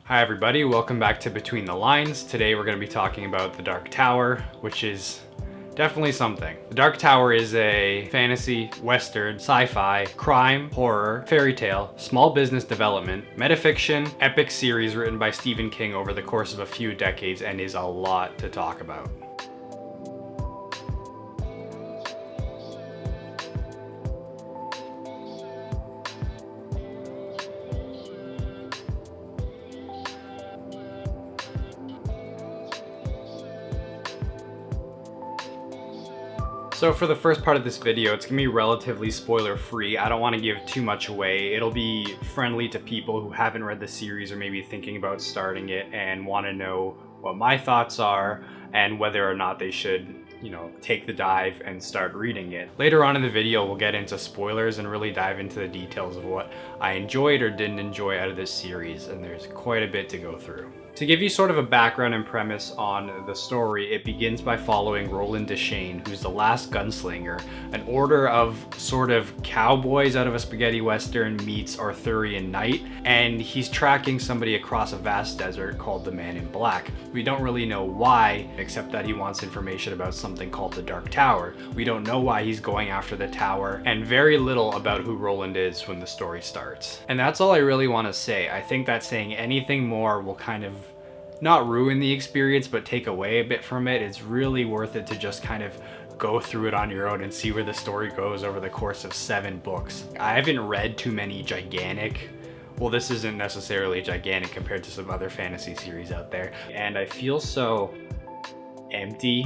Hi everybody, welcome back to Between the Lines. Today we're going to be talking about The Dark Tower, which is definitely something. The Dark Tower is a fantasy, western, sci-fi, crime, horror, fairy tale, small business development, metafiction, epic series written by Stephen King over the course of a few decades and is a lot to talk about. So for the first part of this video, it's gonna be relatively spoiler free. I don't want to give too much away. It'll be friendly to people who haven't read the series or maybe thinking about starting it and want to know what my thoughts are and whether or not they should, take the dive and start reading it. Later on in the video, we'll get into spoilers and really dive into the details of what I enjoyed or didn't enjoy out of this series, and there's quite a bit to go through. To give you sort of a background and premise on the story, it begins by following Roland Deschain, who's the last gunslinger, an order of sort of cowboys out of a spaghetti western meets Arthurian knight, and he's tracking somebody across a vast desert called the Man in Black. We don't really know why, except that he wants information about something called the Dark Tower. We don't know why he's going after the tower, and very little about who Roland is when the story starts. And that's all I really want to say. I think that saying anything more will kind of not ruin the experience, but take away a bit from it. It's really worth it to just kind of go through it on your own and see where the story goes over the course of 7 books. I haven't read too many gigantic, well, this isn't necessarily gigantic compared to some other fantasy series out there, and I feel so empty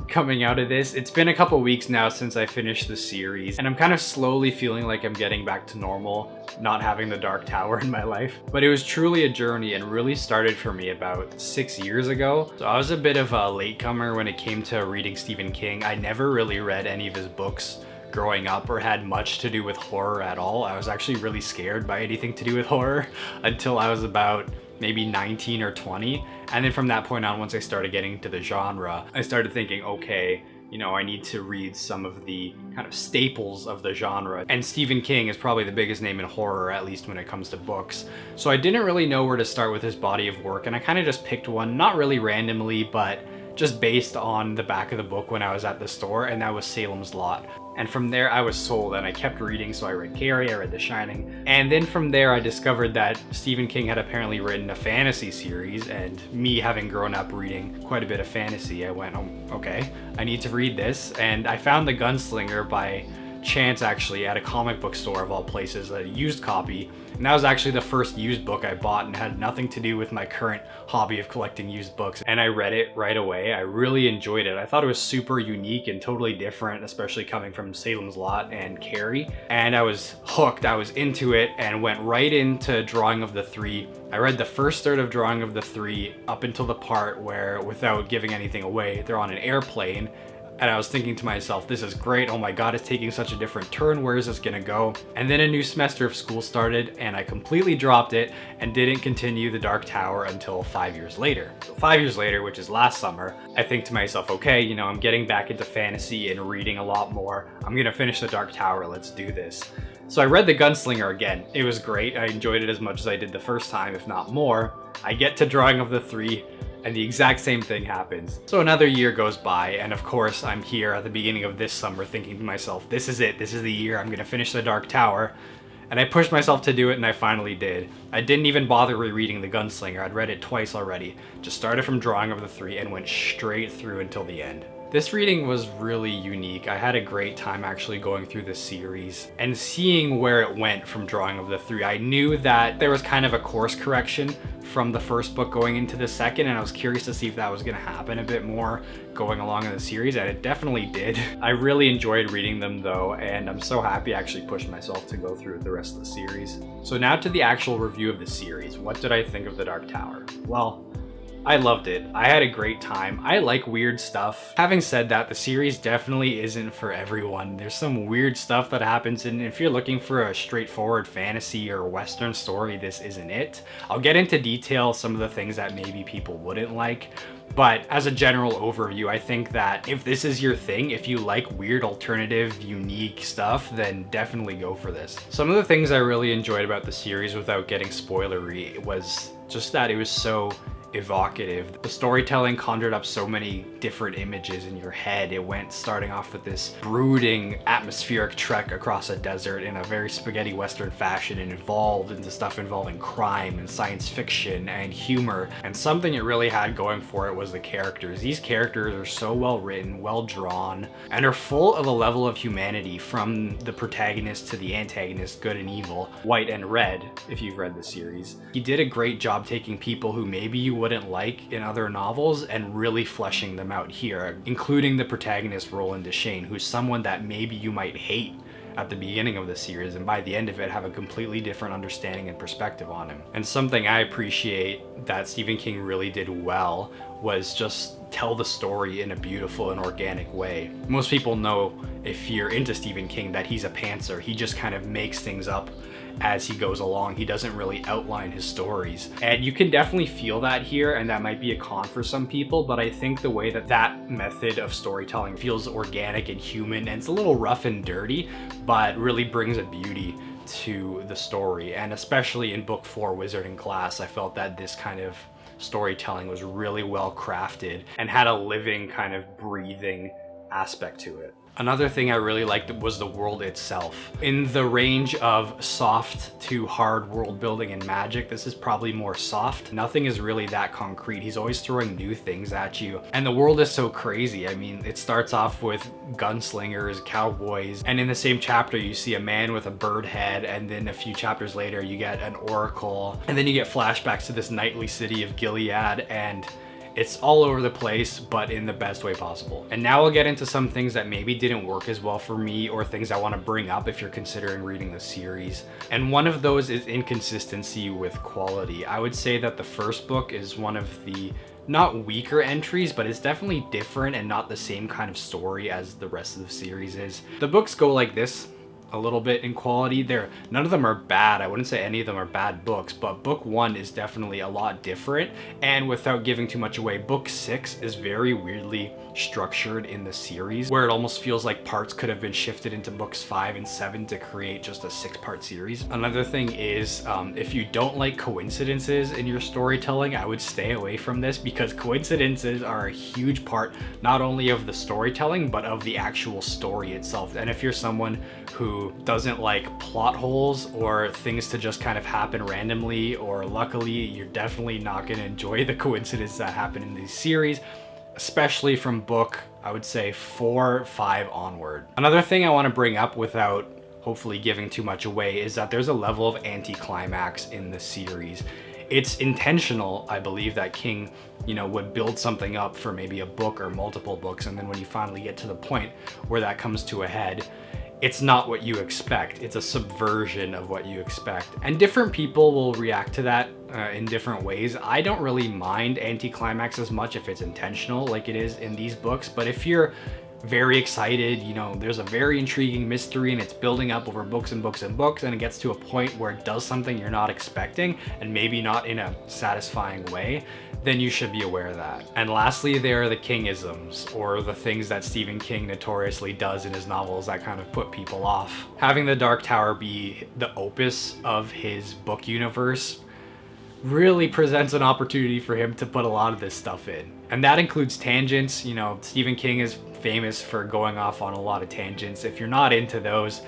coming out of this. It's been a couple weeks now since I finished the series, and I'm kind of slowly feeling like I'm getting back to normal, not having the Dark Tower in my life. But it was truly a journey and really started for me about 6 years ago. So I was a bit of a latecomer when it came to reading Stephen King. I never really read any of his books growing up or had much to do with horror at all. I was actually really scared by anything to do with horror until I was about maybe 19 or 20. And then from that point on, once I started getting into the genre, I started thinking, okay, I need to read some of the kind of staples of the genre. And Stephen King is probably the biggest name in horror, at least when it comes to books. So I didn't really know where to start with his body of work, and I kind of just picked one, not really randomly, but just based on the back of the book when I was at the store, and that was Salem's Lot. And from there I was sold and I kept reading. So I read Carrie, I read The Shining, and then from there I discovered that Stephen King had apparently written a fantasy series, and me having grown up reading quite a bit of fantasy, I went, oh, okay, I need to read this. And I found The Gunslinger by chance, actually, at a comic book store of all places, a used copy, and that was actually the first used book I bought and had nothing to do with my current hobby of collecting used books. And I read it right away. I really enjoyed it. I thought it was super unique and totally different, especially coming from Salem's Lot and Carrie, and I was hooked. I was into it and went right into Drawing of the Three. I read the first third of Drawing of the Three up until the part where, without giving anything away, they're on an airplane. And I was thinking to myself, this is great. Oh my God, it's taking such a different turn. Where is this gonna go? And then a new semester of school started and I completely dropped it and didn't continue the Dark Tower until 5 years later. So 5 years later, which is last summer, I think to myself, okay, I'm getting back into fantasy and reading a lot more. I'm gonna finish the Dark Tower, let's do this. So I read The Gunslinger again. It was great. I enjoyed it as much as I did the first time, if not more. I get to Drawing of the Three, and the exact same thing happens. So another year goes by, and of course I'm here at the beginning of this summer thinking to myself, this is it, this is the year, I'm gonna finish the Dark Tower. And I pushed myself to do it, and I finally did. I didn't even bother rereading The Gunslinger. I'd read it twice already. Just started from Drawing of the Three and went straight through until the end. This reading was really unique. I had a great time actually going through the series and seeing where it went from Drawing of the Three. I knew that there was kind of a course correction from the first book going into the second, and I was curious to see if that was going to happen a bit more going along in the series, and it definitely did. I really enjoyed reading them though, and I'm so happy I actually pushed myself to go through the rest of the series. So now to the actual review of the series. What did I think of the Dark Tower? Well, I loved it. I had a great time. I like weird stuff. Having said that, the series definitely isn't for everyone. There's some weird stuff that happens, and if you're looking for a straightforward fantasy or western story, this isn't it. I'll get into detail some of the things that maybe people wouldn't like, but as a general overview, I think that if this is your thing, if you like weird, alternative, unique stuff, then definitely go for this. Some of the things I really enjoyed about the series without getting spoilery was just that it was so evocative. The storytelling conjured up so many different images in your head. It went starting off with this brooding atmospheric trek across a desert in a very spaghetti western fashion, and evolved into stuff involving crime and science fiction and humor. And something it really had going for it was the characters. These characters are so well written, well drawn, and are full of a level of humanity, from the protagonist to the antagonist, good and evil, white and red, if you've read the series. He did a great job taking people who maybe you wouldn't like in other novels and really fleshing them out here, including the protagonist Roland Deschain, who's someone that maybe you might hate at the beginning of the series, and by the end of it have a completely different understanding and perspective on him. And something I appreciate that Stephen King really did well was just tell the story in a beautiful and organic way. Most people know, if you're into Stephen King, that he's a pantser. He just kind of makes things up as he goes along. He doesn't really outline his stories. And you can definitely feel that here, and that might be a con for some people, but I think the way that that method of storytelling feels organic and human, and it's a little rough and dirty, but really brings a beauty to the story. And especially in book 4, Wizard in Glass, I felt that this kind of storytelling was really well crafted and had a living, kind of breathing aspect to it. Another thing I really liked was the world itself. In the range of soft to hard world building and magic, this is probably more soft. Nothing is really that concrete. He's always throwing new things at you. And the world is so crazy. I mean, it starts off with gunslingers, cowboys, and in the same chapter you see a man with a bird head, and then a few chapters later you get an oracle, and then you get flashbacks to this knightly city of Gilead, and it's all over the place, but in the best way possible. And now I'll get into some things that maybe didn't work as well for me, or things I want to bring up if you're considering reading the series. And one of those is inconsistency with quality. I would say that the first book is one of the not weaker entries, but it's definitely different and not the same kind of story as the rest of the series is. The books go like this a little bit in quality. None of them are bad. I wouldn't say any of them are bad books, but book 1 is definitely a lot different. And without giving too much away, book 6 is very weirdly structured in the series, where it almost feels like parts could have been shifted into books 5 and 7 to create just a 6-part series. Another thing is, if you don't like coincidences in your storytelling, I would stay away from this, because coincidences are a huge part not only of the storytelling but of the actual story itself. And if you're someone who doesn't like plot holes or things to just kind of happen randomly or luckily, you're definitely not going to enjoy the coincidences that happen in these series, especially from book, I would say 4, 5 onward. Another thing I want to bring up without hopefully giving too much away is that there's a level of anticlimax in the series. It's intentional, I believe, that King, would build something up for maybe a book or multiple books, and then when you finally get to the point where that comes to a head, it's not what you expect. It's a subversion of what you expect. And different people will react to that in different ways. I don't really mind anticlimax as much if it's intentional like it is in these books, but if you're very excited, there's a very intriguing mystery and it's building up over books and books and books, and it gets to a point where it does something you're not expecting, and maybe not in a satisfying way, then you should be aware of that. And lastly, there are the Kingisms, or the things that Stephen King notoriously does in his novels that kind of put people off. Having the Dark Tower be the opus of his book universe really presents an opportunity for him to put a lot of this stuff in. And that includes tangents. Stephen King is famous for going off on a lot of tangents. If you're not into those,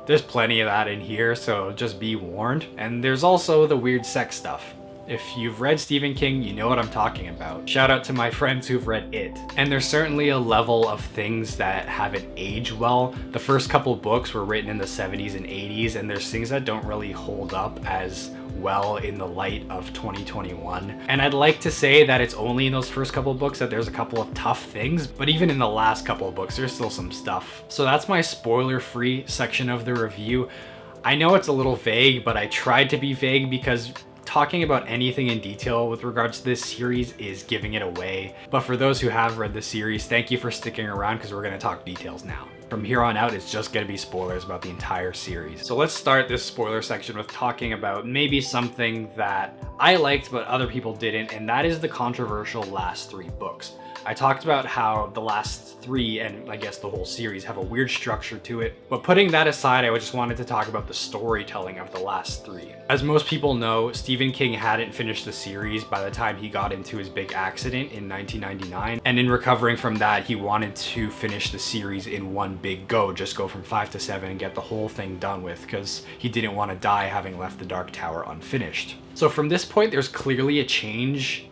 there's plenty of that in here, so just be warned. And there's also the weird sex stuff. If you've read Stephen King, you know what I'm talking about. Shout out to my friends who've read it. And there's certainly a level of things that haven't aged well. The first couple books were written in the 70s and 80s, and there's things that don't really hold up as well in the light of 2021. And I'd like to say that it's only in those first couple of books that there's a couple of tough things, but even in the last couple of books, there's still some stuff. So that's my spoiler-free section of the review. I know it's a little vague, but I tried to be vague because talking about anything in detail with regards to this series is giving it away. But for those who have read the series, thank you for sticking around, because we're going to talk details now. From here on out, it's just going to be spoilers about the entire series. So let's start this spoiler section with talking about maybe something that I liked but other people didn't, and that is the controversial last 3 books. I talked about how the last 3, and I guess the whole series, have a weird structure to it. But putting that aside, I just wanted to talk about the storytelling of the last 3. As most people know, Stephen King hadn't finished the series by the time he got into his big accident in 1999. And in recovering from that, he wanted to finish the series in one big go, just go from 5 to 7 and get the whole thing done with, because he didn't want to die having left the Dark Tower unfinished. So from this point, there's clearly a change,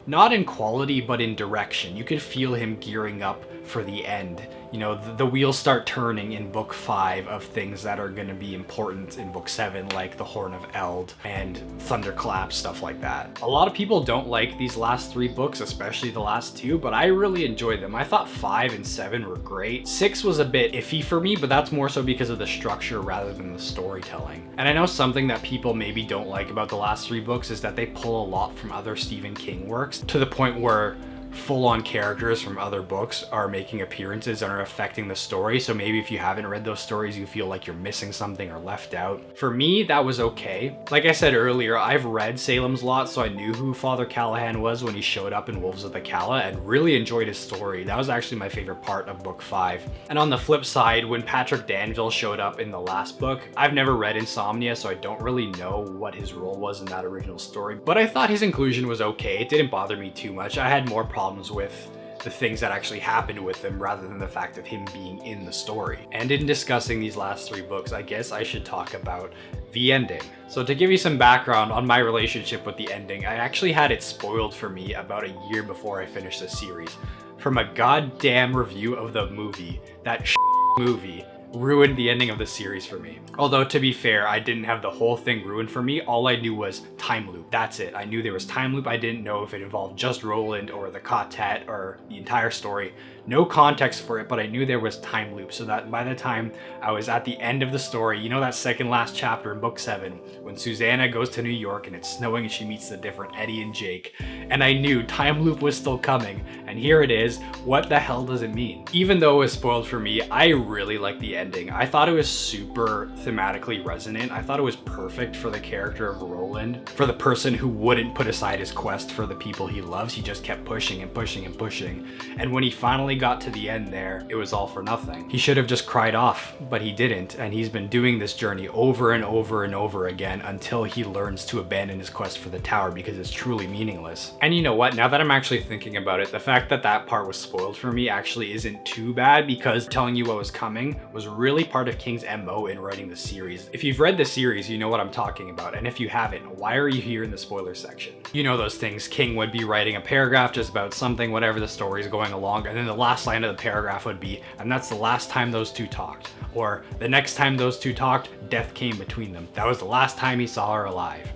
not in quality, but in direction. You could feel him gearing up for the end. You know, the wheels start turning in book 5 of things that are going to be important in book 7, like the Horn of Eld and Thunderclap, stuff like that. A lot of people don't like these last 3 books, especially the last 2, but I really enjoyed them. I thought 5 and 7 were great. 6 was a bit iffy for me, but that's more so because of the structure rather than the storytelling. And I know something that people maybe don't like about the last 3 books is that they pull a lot from other Stephen King works, to the point where full-on characters from other books are making appearances and are affecting the story. So maybe if you haven't read those stories, you feel like you're missing something or left out. For me, that was okay. Like I said earlier, I've read Salem's Lot, so I knew who Father Callahan was when he showed up in Wolves of the Calla, and really enjoyed his story. That was actually my favorite part of book 5. And on the flip side, when Patrick Danville showed up in the last book, I've never read Insomnia, so I don't really know what his role was in that original story, but I thought his inclusion was okay. It didn't bother me too much. I had more problems with the things that actually happened with him rather than the fact of him being in the story. And in discussing these last 3 books, I guess I should talk about the ending. So to give you some background on my relationship with the ending, I actually had it spoiled for me about a year before I finished the series. From a goddamn review of the movie, that movie ruined the ending of the series for me. Although, to be fair, I didn't have the whole thing ruined for me. All I knew was time loop. That's it. I knew there was time loop. I didn't know if it involved just Roland or the quartet or the entire story. No context for it, but I knew there was time loop, so that by the time I was at the end of the story, you know, that second last chapter in book 7, when Susanna goes to New York and it's snowing and she meets the different Eddie and Jake, and I knew time loop was still coming, and here it is. What the hell does it mean? Even though it was spoiled for me, I really liked the ending. I thought it was super thematically resonant. I thought it was perfect for the character of Roland, for the person who wouldn't put aside his quest for the people he loves. He just kept pushing and pushing and pushing, and when he finally got to the end there, it was all for nothing. He should have just cried off, but he didn't, and he's been doing this journey over and over and over again until he learns to abandon his quest for the tower because it's truly meaningless. And you know what, now that I'm actually thinking about it, the fact that that part was spoiled for me actually isn't too bad, because telling you what was coming was really part of King's MO in writing the series. If you've read the series, you know what I'm talking about, and if you haven't, why are you here in the spoiler section? You know those things. King would be writing a paragraph just about something, whatever the story is going along, and then the last line of the paragraph would be, and that's the last time those two talked. Or the next time those two talked, death came between them. That was the last time he saw her alive.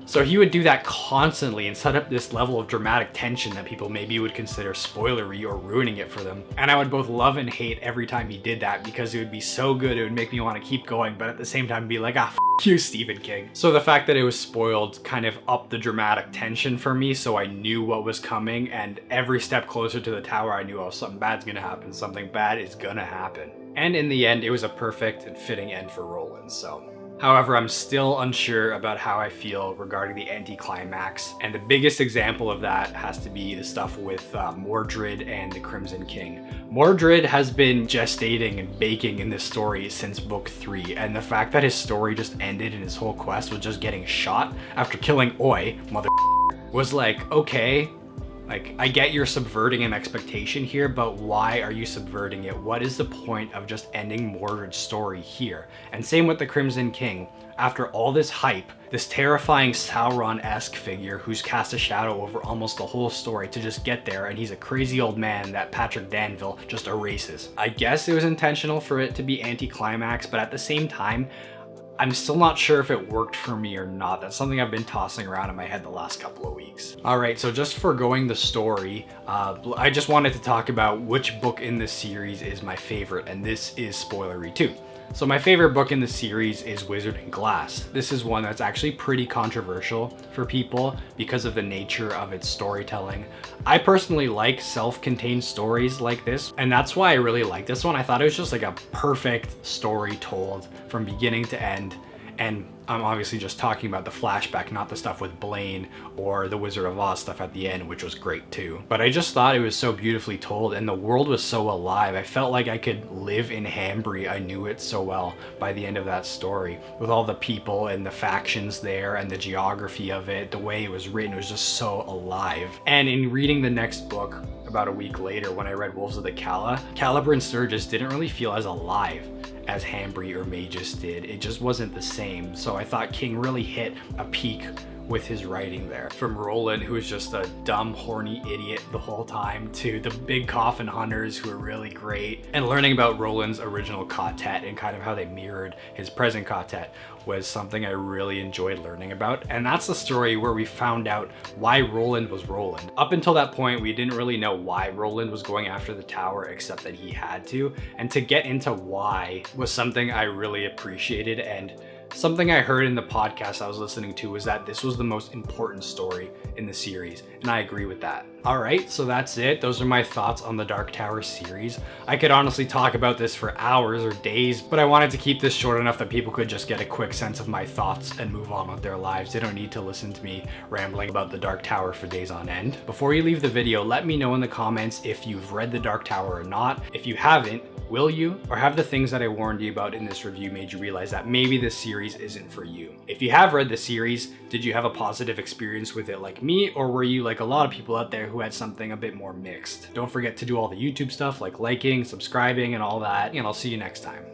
So he would do that constantly and set up this level of dramatic tension that people maybe would consider spoilery or ruining it for them. And I would both love and hate every time he did that, because it would be so good, it would make me want to keep going, but at the same time be like, ah, f you, Stephen King. So the fact that it was spoiled kind of upped the dramatic tension for me, so I knew what was coming, and every step closer to the tower I knew, oh, something bad's gonna happen, something bad is gonna happen. And in the end, it was a perfect and fitting end for Roland, so. However, I'm still unsure about how I feel regarding the anticlimax, and the biggest example of that has to be the stuff with Mordred and the Crimson King. Mordred has been gestating and baking in this story since book 3, and the fact that his story just ended and his whole quest was just getting shot after killing Oi, mother was like, okay, like, I get you're subverting an expectation here, but why are you subverting it? What is the point of just ending Mordred's story here? And same with the Crimson King. After all this hype, this terrifying Sauron-esque figure who's cast a shadow over almost the whole story to just get there, and he's a crazy old man that Patrick Danville just erases. I guess it was intentional for it to be anticlimax, but at the same time, I'm still not sure if it worked for me or not. That's something I've been tossing around in my head the last couple of weeks. All right, so just foregoing the story, I just wanted to talk about which book in this series is my favorite, and this is spoilery too. So my favorite book in the series is Wizard and Glass. This is one that's actually pretty controversial for people because of the nature of its storytelling. I personally like self-contained stories like this, and that's why I really like this one. I thought it was just like a perfect story told from beginning to end. And I'm obviously just talking about the flashback, not the stuff with Blaine or the Wizard of Oz stuff at the end, which was great too. But I just thought it was so beautifully told, and the world was so alive. I felt like I could live in Hambry. I knew it so well by the end of that story, with all the people and the factions there and the geography of it, the way it was written, it was just so alive. And in reading the next book, about a week later, when I read Wolves of the Cala, Caliber and Sturgis didn't really feel as alive as Hambry or Magus did. It just wasn't the same. So I thought King really hit a peak with his writing there. From Roland, who was just a dumb, horny idiot the whole time, to the big coffin hunters who are really great. And learning about Roland's original quartet and kind of how they mirrored his present quartet was something I really enjoyed learning about. And that's the story where we found out why Roland was Roland. Up until that point, we didn't really know why Roland was going after the tower, except that he had to. And to get into why was something I really appreciated, and something I heard in the podcast I was listening to was that this was the most important story in the series, and I agree with that. Alright, so that's it. Those are my thoughts on the Dark Tower series. I could honestly talk about this for hours or days, but I wanted to keep this short enough that people could just get a quick sense of my thoughts and move on with their lives. They don't need to listen to me rambling about the Dark Tower for days on end. Before you leave the video, let me know in the comments if you've read the Dark Tower or not. If you haven't, will you? Or have the things that I warned you about in this review made you realize that maybe this series isn't for you? If you have read the series, did you have a positive experience with it like me, or were you like a lot of people out there who had something a bit more mixed? Don't forget to do all the YouTube stuff like liking, subscribing, and all that, and I'll see you next time.